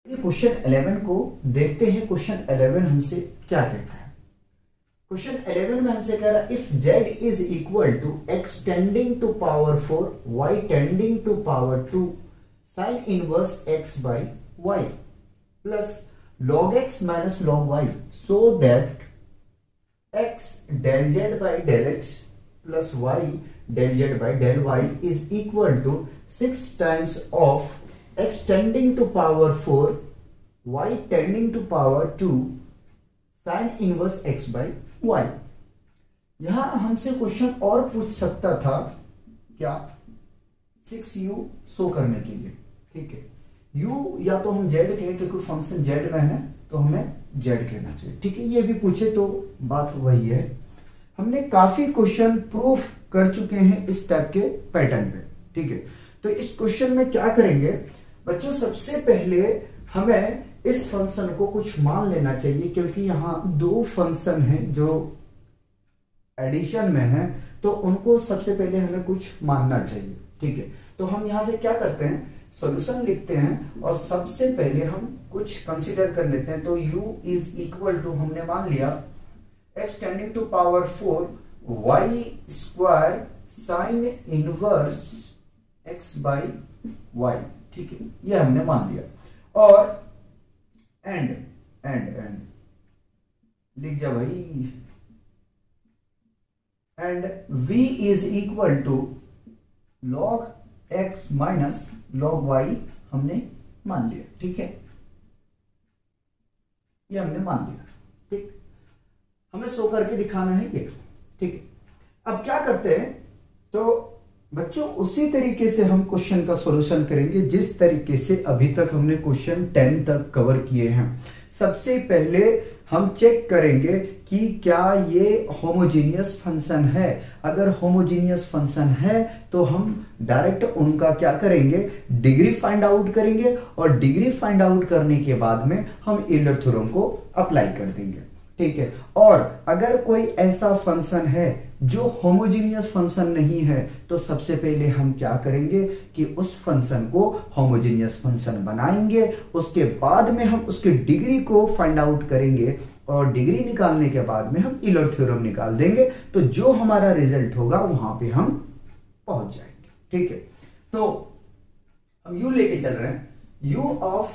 Question 11 को देखते हैं। क्वेश्चन 11 हमसे क्या कहता है? क्वेश्चन 11 में हमसे कह रहा है if z is equal to x tending to power 4 y tending to power 2 sine inverse x by y plus log x minus log y so that x del z by del x plus y del z by del y is equal to 6 times of x tending to power 4 y tending to power 2 sine inverse x by y। यहां हमसे question और पूछ सकता था क्या 6u show करने के लिए, ठीक है। u या तो हम z कहें क्योंकि फंक्शन z में है तो हमें z कहना चाहिए, ठीक है। ये भी पूछे तो बात वही है। हमने काफी क्वेश्चन प्रूफ कर चुके हैं इस टाइप के पैटर्न पे, ठीक है। तो इस क्वेश्चन में क्या करेंगे बच्चों, सबसे पहले हमें इस फंक्शन को कुछ मान लेना चाहिए क्योंकि यहां दो फंक्शन हैं जो एडिशन में है, तो उनको सबसे पहले हमें कुछ मानना चाहिए, ठीक है। तो हम यहां से क्या करते हैं, सॉल्यूशन लिखते हैं और सबसे पहले हम कुछ कंसीडर कर लेते हैं। तो u इज इक्वल टू हमने मान लिया x tending to power 4 y square sine inverse x by y, ठीक है, ये हमने मान लिया। और एंड लिख जा भाई, and v is equal to log x minus log y हमने मान लिया, ठीक है, ये हमने मान लिया, ठीक। हमें शो करके दिखाना है ये, ठीक है। अब क्या करते हैं, तो बच्चों उसी तरीके से हम क्वेश्चन का सॉल्यूशन करेंगे जिस तरीके से अभी तक हमने क्वेश्चन 10 तक कवर किए हैं। सबसे पहले हम चेक करेंगे कि क्या ये होमोजीनियस फंक्शन है। अगर होमोजीनियस फंक्शन है तो हम डायरेक्ट उनका क्या करेंगे, डिग्री फाइंड आउट करेंगे और डिग्री फाइंड आउट करने के बाद में हम यूलर थ्योरम को अप्लाई कर देंगे, ठीक है। और अगर कोई ऐसा फंक्शन है जो होमोजीनियस फंक्शन नहीं है तो सबसे पहले हम क्या करेंगे कि उस फंक्शन को होमोजीनियस फंक्शन बनाएंगे, उसके बाद में हम उसकी डिग्री को फाइंड आउट करेंगे और डिग्री निकालने के बाद में हम यूलर थ्योरम निकाल देंगे। तो जो हमारा रिजल्ट होगा वहां पे हम पहुंच जाएंगे, ठीक है। तो हम u लेके चल रहे हैं, u of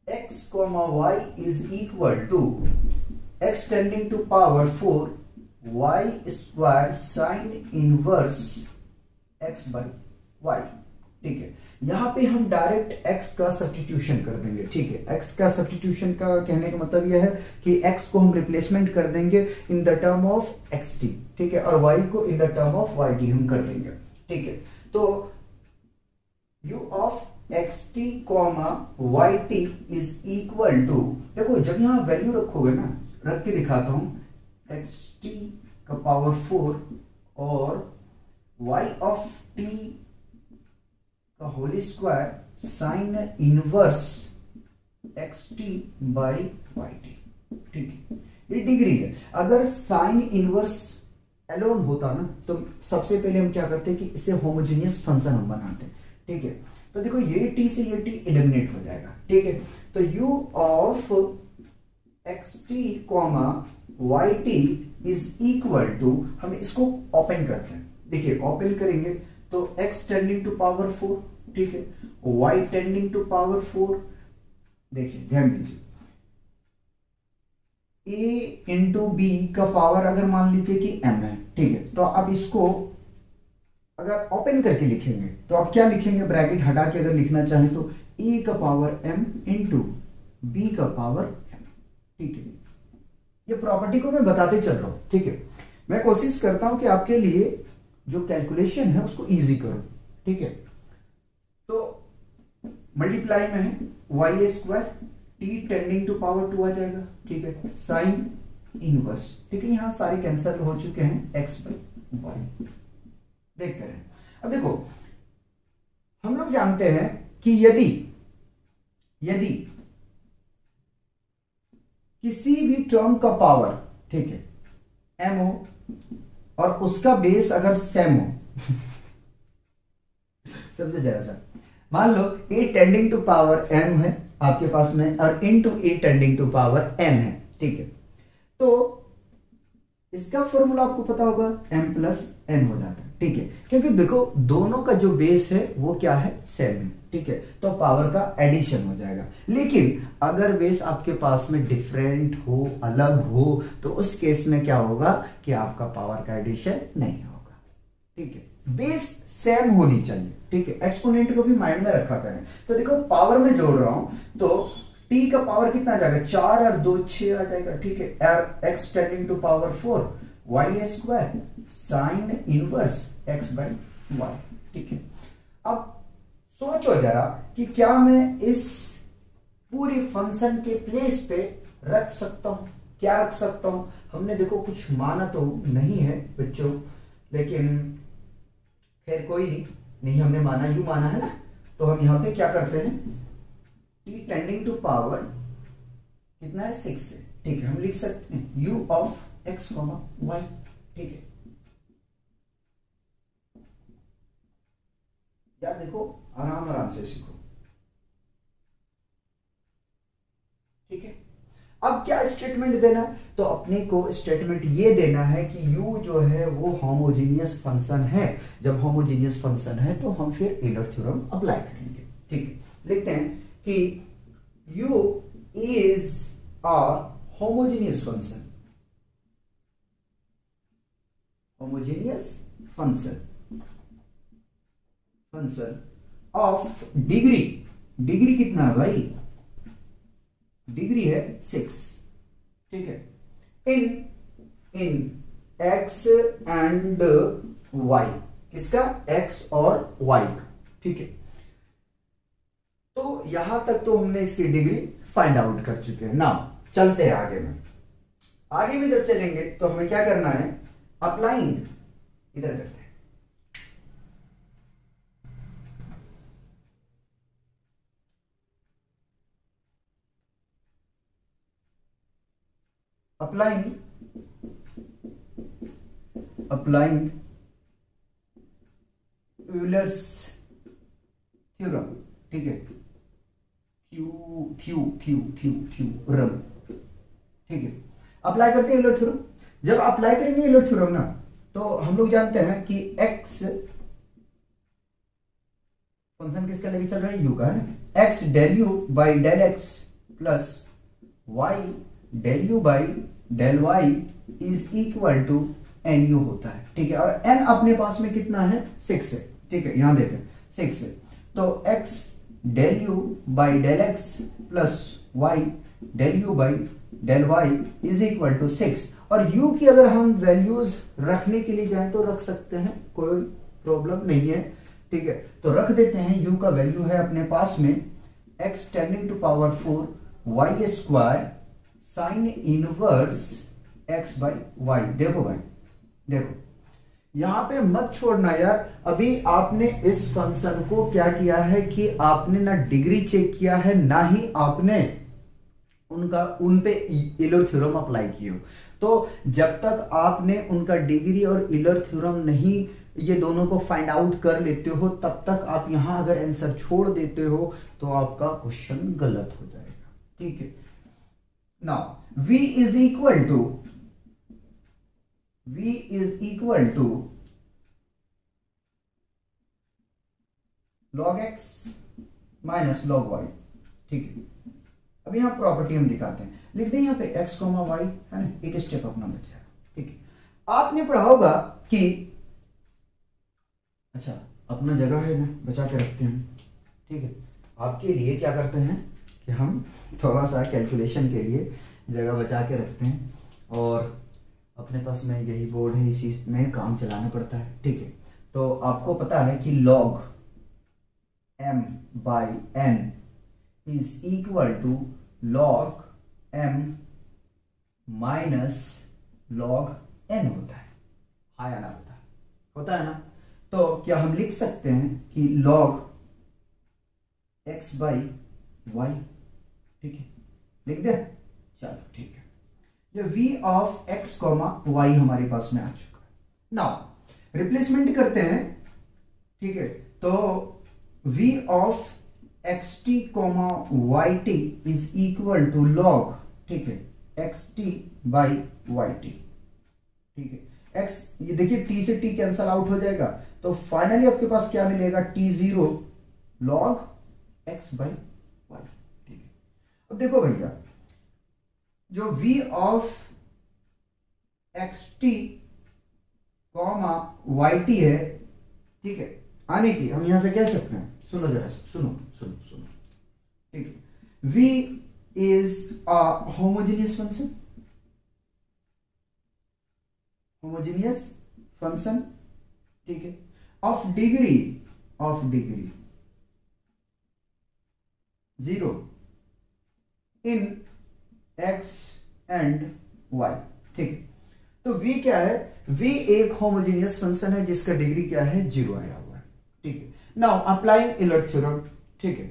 x, y is equal to x tending to power 4 y square sine inverse x by y, ठीक है। यहां पे हम डायरेक्ट x का सब्स्टिट्यूशन कर देंगे, ठीक है। x का सब्स्टिट्यूशन का कहने का मतलब यह है कि x को हम रिप्लेसमेंट कर देंगे in the term of xt, ठीक है, और y को in the term of y हम कर देंगे, ठीक है। तो u of xt yt is equal to, देखो जब यहां वैल्यू रखोगे ना, रख के दिखाता हूं, xt का पावर 4 और y ऑफ t का whole square sine inverse xt by yt, ठीक है, ये डिग्री है। अगर साइन इनवर्स एलोन होता ना तो सबसे पहले हम क्या करते हैं कि इसे होमोजेनियस फंक्शन हम बनाते हैं, ठीक है। तो देखो ये t से ये t एलिमिनेट हो जाएगा, ठीक है। तो u of xt yt is equal to, हम इसको ओपन करते हैं, देखिए ओपन करेंगे तो x टेंडिंग टू पावर 4, ठीक है, y टेंडिंग टू पावर 4, देखिए ध्यान दीजिए, a इंटू b का पावर अगर मान लीजिए कि m है, ठीक है। तो अब इसको अगर ओपन करके लिखेंगे तो आप क्या लिखेंगे, ब्रैकेट हटा के अगर लिखना चाहें तो a का पावर m इंटू b का पावर m, ठीक है। ये प्रॉपर्टी को मैं बताते चल रहा हूं, ठीक है। मैं कोशिश करता हूं कि आपके लिए जो कैलकुलेशन है उसको इजी करूं, ठीक है। तो मल्टीप्लाई में है y square t tending to power 2 आ जाएगा, ठीक है, साइन इनवर्स, ठीक है। यहां सारे कैंसिल हो चुके हैं x बाई y, देखते रहे। अब देखो हम लोग जानते हैं कि यदि किसी भी टर्म का पावर, ठीक है, m हो और उसका बेस अगर सेम हो समझे जरा सा, मान लो a tending to power m है आपके पास में और into e tending to power n है, ठीक है। तो इसका फॉर्मूला आपको पता होगा, m प्लस n हो जाता है, ठीक है, क्योंकि देखो दोनों का जो बेस है वो क्या है, सेम है, ठीक है, तो पावर का एडिशन हो जाएगा। लेकिन अगर बेस आपके पास में डिफरेंट हो, अलग हो, तो उस केस में क्या होगा कि आपका पावर का एडिशन नहीं होगा, ठीक है। बेस सेम होनी चाहिए, ठीक है, एक्सपोनेंट को भी माइंड में रखा करें। तो देखो पावर में जोड़ रहा हूं तो t का पावर कितना आ जाएगा, 4 और 2 6 आ जाएगा, ठीक है, x tending to power 4 y square sine inverse x by y, ठीक है। अब सोचो जरा कि क्या मैं इस पूरी फंक्शन के प्लेस पे रख सकता हूं, क्या रख सकता हूं। हमने देखो कुछ माना तो नहीं है बच्चों, लेकिन खैर कोई नहीं हमने माना, यू माना है ना, तो हम यहां पे क्या करते हैं, t टेंडिंग टू पावर कितना है 6 है, ठीक है, हम लिख सकते हैं u ऑफ x, y, ठीक है। यार देखो आराम आराम से सीखो, ठीक है। अब क्या स्टेटमेंट देना है, तो अपने को स्टेटमेंट ये देना है कि u जो है वो होमोजीनियस फंक्शन है। जब होमोजीनियस फंक्शन है तो हम फिर टेलर थ्योरम अप्लाई करेंगे, ठीक है। लिखते हैं कि u is a homogeneous function, homogeneous function of degree, degree कितना है भाई, डिग्री है 6, ठीक है, इन x एंड y, किसका, x और y का, ठीक है। तो यहां तक तो हमने इसकी डिग्री फाइंड आउट कर चुके हैं ना। चलते हैं आगे में, आगे में जब चलेंगे तो हमें क्या करना है, अप्लाइंग, इधर करते हैं, applying यूलर्स थ्योरम, ठीक है, थ्योरम, ठीक है, अप्लाई करते हैं यूलर थ्योरम। जब अप्लाई करेंगे यूलर थ्योरम ना, तो हम लोग जानते हैं कि x फंक्शन किसका लेके चल रहा है, u का है ना, x del u by del x plus y del u by del y is equal to n u होता है, ठीक है। और n अपने पास में कितना है, 6 है, ठीक है, यहां देखें 6 है, तो x del u by del x plus y del u by del y is equal to 6। और u की अगर हम वैल्यूज रखने के लिए जाएं तो रख सकते हैं, कोई प्रॉब्लम नहीं है, ठीक है। तो रख देते हैं, u का वैल्यू है अपने पास में x tending to power 4 y square sine inverse x by y। देखो भाई, देखो यहां पे मत छोड़ना यार, अभी आपने इस फंक्शन को क्या किया है कि आपने ना डिग्री चेक किया है, ना ही आपने उन पे यूलर थ्योरम अप्लाई किए हो। तो जब तक आपने उनका डिग्री और यूलर थ्योरम नहीं, ये दोनों को फाइंड आउट कर लेते हो, तब तक आप यहां अगर आंसर छोड़ देते हो तो आपका क्वेश्चन गलत हो जाएगा, ठीक है। Now v is equal to log x minus log y, ठीक है। अब यहां प्रॉपर्टी हम दिखाते हैं, लिख दें यहां पे x, y है ना, एक स्टेप अपना बच जाएगा, ठीक है। आपने पढ़ा होगा कि, अच्छा अपना जगह है ना, बचा के रखते हैं, ठीक है। आपके लिए क्या करते हैं कि हम थोड़ा सा कैलकुलेशन के लिए जगह बचा के रखते हैं, और अपने पास में यही बोर्ड है, इसी में काम चलाना पड़ता है, ठीक है। तो आपको पता है कि log m by n is equal to log m minus log n होता है, हाँ या ना, होता है ना। तो क्या हम लिख सकते हैं कि log x बाई y, ठीक है, लिख दे, चलो ठीक है। ये v ऑफ x y हमारे पास में आ चुका है। नाउ रिप्लेसमेंट करते हैं, ठीक है। तो v of x t comma y t is equal to log, ठीक है, x t by y t, ठीक है। एक्स, ये देखिए टी से टी कैंसल आउट हो जाएगा, तो फाइनली आपके पास क्या मिलेगा, t zero log x by y, ठीक है। अब देखो भैया, जो v of x t comma y t है, ठीक है, आने की हम यहां से कह सकते हैं, सुनो जरा, सुनो सुनो सुनो, ठीक है। v is a homogeneous function, homogeneous function, ठीक है, of degree 0 in x and y, ठीक है। तो v क्या है, v एक होमोजेनियस फंक्शन है जिसका डिग्री क्या है, 0 आया हुआ है, ठीक है। नाउ अप्लाइंग यूलर थ्योरम, ठीक है,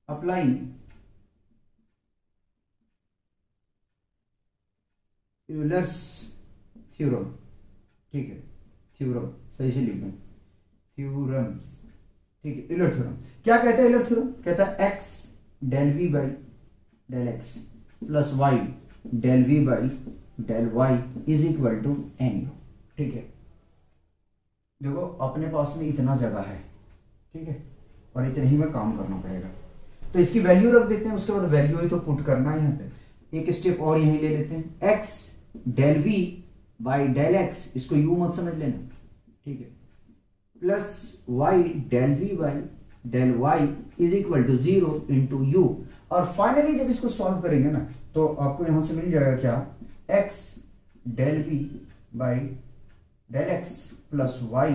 अप्लाइंग यूलर्स थ्योरम, ठीक है, थ्योरम सही से लिख दें, थ्योरम, ठीक है। यूलर थ्योरम क्या कहता है, यूलर थ्योरम कहता है x del v by del x plus y del v by del y is equal to n, ठीक है। देखो अपने पास में इतना जगह है, ठीक है, और इतने ही में काम करना पड़ेगा, तो इसकी वैल्यू रख देते हैं, उसके बाद वैल्यू ही तो पुट करना है यहाँ पे। एक स्टेप और यहीं ले लेते हैं, x del v by del x, इसको u मत समझ लेना, ठीक है, plus y del v by del y is equal to 0 into u, और फाइनली जब इसको सॉल्व करेंगे ना, तो आपको यहां से मिल जाएगा क्या, x del v by del x plus y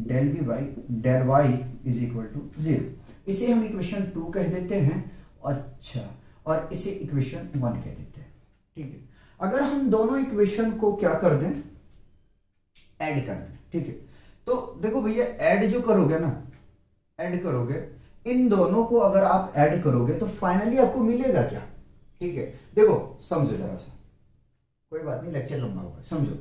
del v by del y is equal to 0। इसे हम इक्वेशन 2 कह देते हैं, अच्छा, और इसे इक्वेशन 1 कह देते हैं, ठीक है। अगर हम दोनों इक्वेशन को क्या कर दें, ऐड कर दें, ठीक है, तो देखो भैया ऐड जो करोगे ना, ऐड करोगे इन दोनों को, अगर आप ऐड करोगे तो फाइनली आपको मिलेगा क्या, ठीक है। देखो समझो जरा सा, कोई बात नहीं, लेक्चर लंबा होगा, समझो।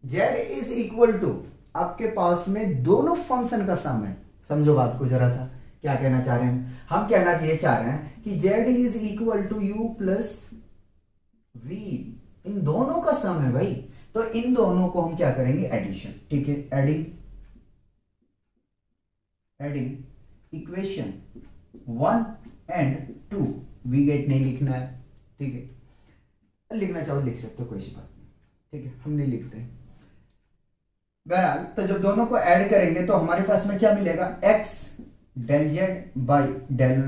z इज इक्वल टू, आपके पास में दोनों फंक्शन का सम है, समझो बात को जरा सा, क्या कहना चाह रहे हैं हम, कहना ये चाह रहे हैं कि z is equal to u plus v, इन दोनों का सम है भाई, तो इन दोनों को हम क्या करेंगे, एडिशन, ठीक है, adding equation 1 and 2, we get नहीं लिखना है, ठीक है, लिखना चाहो लिख सकते हो, कोई सी बात नहीं, ठीक है, हम नहीं लिखते हैं। बहरहाल तो जब दोनों को ऐड करेंगे तो हमारे पास में क्या मिलेगा, x del z by del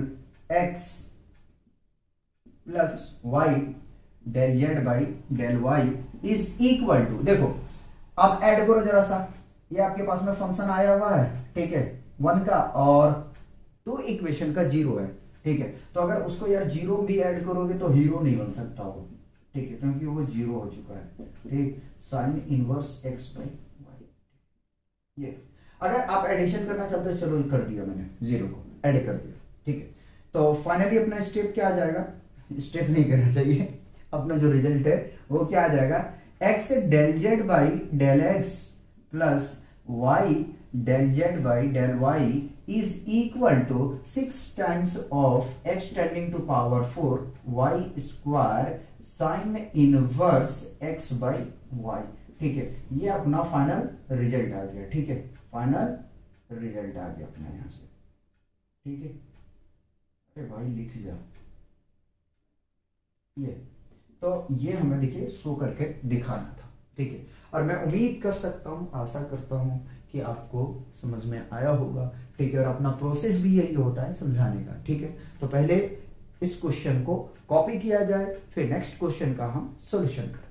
x plus y del z by del y is equal to, देखो आप ऐड करो जरा सा, ये आपके पास में फंक्शन आया हुआ है, ठीक है, 1 का और 2 इक्वेशन का 0 है, ठीक है। तो अगर उसको यार 0 भी ऐड करोगे तो हीरो नहीं बन सकता वो, ठीक है, क्योंकि वो 0 हो चुका है, ठीक, sine inverse x by y. ये अगर आप एडिशन करना चाहते हो, चलो कर दिया मैंने, 0 को ऐड कर दिया, ठीक है। तो फाइनली अपना स्टेप क्या आ जाएगा, स्टेप नहीं करना चाहिए, अपना जो रिजल्ट है वो क्या आ जाएगा, x del z by del x plus y del z by del y is equal to 6 times of x tending to power 4 y square sine inverse x by y, ठीक है। ये अपना फाइनल रिजल्ट आ गया, ठीक है, final result आ गया अपना यहां से, ठीक है। अरे भाई लिख जा, ये तो ये हमें देखिए शो करके दिखाना था, ठीक है। और मैं उम्मीद कर सकता हूं, आशा करता हूं कि आपको समझ में आया होगा, ठीक है, और अपना प्रोसेस भी यही होता है समझाने का, ठीक है। तो पहले इस क्वेश्चन को कॉपी किया जाए, फिर नेक्स्ट क्वेश्चन का हम सॉल्यूशन करें।